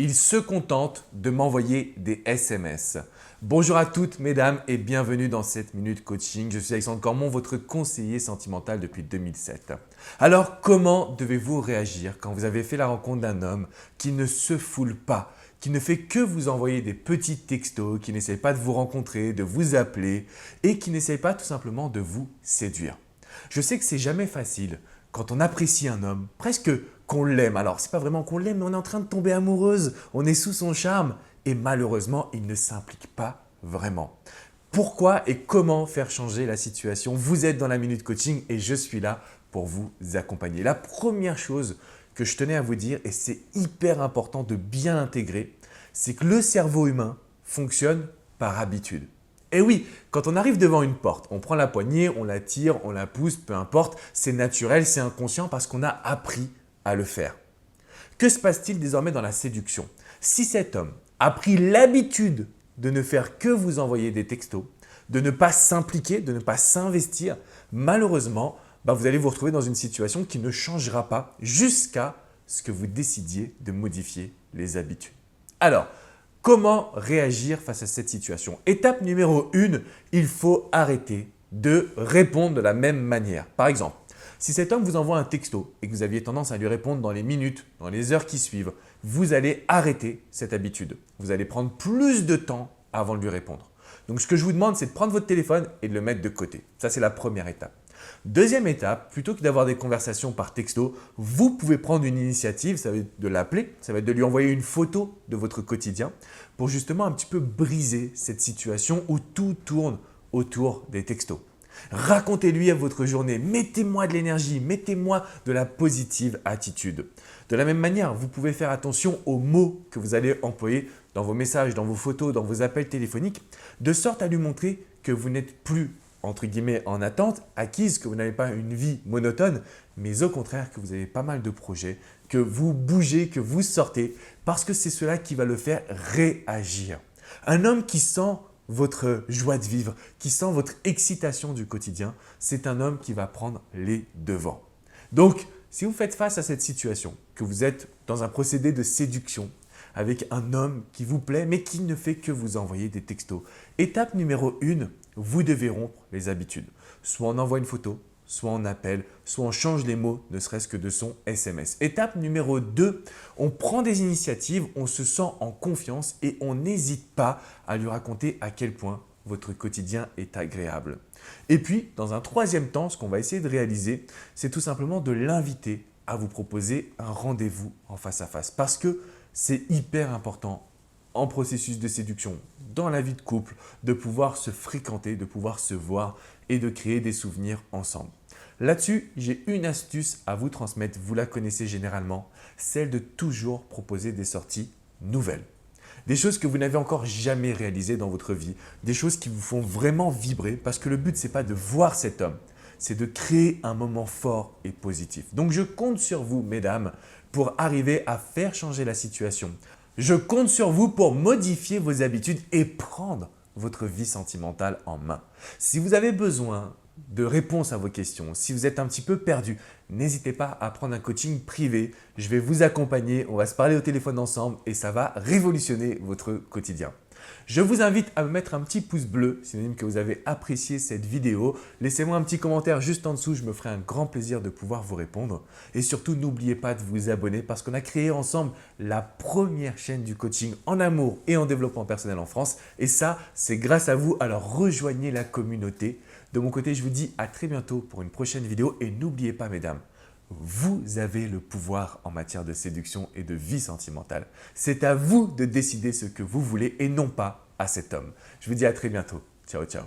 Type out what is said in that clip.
Il se contente de m'envoyer des SMS. Bonjour à toutes mesdames et bienvenue dans cette minute coaching. Je suis Alexandre Cormon, votre conseiller sentimental depuis 2007. Alors comment devez-vous réagir quand vous avez fait la rencontre d'un homme qui ne se foule pas, qui ne fait que vous envoyer des petits textos, qui n'essaie pas de vous rencontrer, de vous appeler et qui n'essaie pas tout simplement de vous séduire? Je sais que c'est jamais facile quand on apprécie un homme, presque qu'on l'aime. Alors, c'est pas vraiment qu'on l'aime, mais on est en train de tomber amoureuse, on est sous son charme et malheureusement, il ne s'implique pas vraiment. Pourquoi et comment faire changer la situation? Vous êtes dans la Minute Coaching et je suis là pour vous accompagner. La première chose que je tenais à vous dire, et c'est hyper important de bien l'intégrer, c'est que le cerveau humain fonctionne par habitude. Et oui, quand on arrive devant une porte, on prend la poignée, on la tire, on la pousse, peu importe, c'est naturel, c'est inconscient parce qu'on a appris à le faire. Que se passe-t-il désormais dans la séduction? Si cet homme a pris l'habitude de ne faire que vous envoyer des textos, de ne pas s'impliquer, de ne pas s'investir, malheureusement, vous allez vous retrouver dans une situation qui ne changera pas jusqu'à ce que vous décidiez de modifier les habitudes. Alors, comment réagir face à cette situation? Étape numéro 1, il faut arrêter de répondre de la même manière. Par exemple, si cet homme vous envoie un texto et que vous aviez tendance à lui répondre dans les minutes, dans les heures qui suivent, vous allez arrêter cette habitude. Vous allez prendre plus de temps avant de lui répondre. Donc, ce que je vous demande, c'est de prendre votre téléphone et de le mettre de côté. Ça, c'est la première étape. Deuxième étape, plutôt que d'avoir des conversations par texto, vous pouvez prendre une initiative, ça va être de l'appeler, ça va être de lui envoyer une photo de votre quotidien pour justement un petit peu briser cette situation où tout tourne autour des textos. Racontez-lui à votre journée, mettez-moi de l'énergie, mettez-moi de la positive attitude. De la même manière, vous pouvez faire attention aux mots que vous allez employer dans vos messages, dans vos photos, dans vos appels téléphoniques, de sorte à lui montrer que vous n'êtes plus entre guillemets en attente, acquise, que vous n'avez pas une vie monotone, mais au contraire que vous avez pas mal de projets, que vous bougez, que vous sortez, parce que c'est cela qui va le faire réagir. Un homme qui sent votre joie de vivre, qui sent votre excitation du quotidien, c'est un homme qui va prendre les devants. Donc, si vous faites face à cette situation, que vous êtes dans un procédé de séduction, avec un homme qui vous plaît, mais qui ne fait que vous envoyer des textos. Étape numéro 1, vous devez rompre les habitudes. Soit on envoie une photo, soit on appelle, soit on change les mots, ne serait-ce que de son SMS. Étape numéro 2, on prend des initiatives, on se sent en confiance et on n'hésite pas à lui raconter à quel point votre quotidien est agréable. Et puis, dans un troisième temps, ce qu'on va essayer de réaliser, c'est tout simplement de l'inviter à vous proposer un rendez-vous en face à face. Parce que c'est hyper important en processus de séduction, dans la vie de couple, de pouvoir se fréquenter, de pouvoir se voir et de créer des souvenirs ensemble. Là-dessus, j'ai une astuce à vous transmettre, vous la connaissez généralement, celle de toujours proposer des sorties nouvelles. Des choses que vous n'avez encore jamais réalisées dans votre vie, des choses qui vous font vraiment vibrer parce que le but, ce n'est pas de voir cet homme, c'est de créer un moment fort et positif. Donc, je compte sur vous, mesdames, pour arriver à faire changer la situation. Je compte sur vous pour modifier vos habitudes et prendre votre vie sentimentale en main. Si vous avez besoin de réponses à vos questions, si vous êtes un petit peu perdu, n'hésitez pas à prendre un coaching privé. Je vais vous accompagner, on va se parler au téléphone ensemble et ça va révolutionner votre quotidien. Je vous invite à me mettre un petit pouce bleu, synonyme que vous avez apprécié cette vidéo. Laissez-moi un petit commentaire juste en dessous, je me ferai un grand plaisir de pouvoir vous répondre. Et surtout, n'oubliez pas de vous abonner parce qu'on a créé ensemble la première chaîne du coaching en amour et en développement personnel en France. Et ça, c'est grâce à vous, alors rejoignez la communauté. De mon côté, je vous dis à très bientôt pour une prochaine vidéo et n'oubliez pas mesdames, vous avez le pouvoir en matière de séduction et de vie sentimentale. C'est à vous de décider ce que vous voulez et non pas à cet homme. Je vous dis à très bientôt. Ciao, ciao.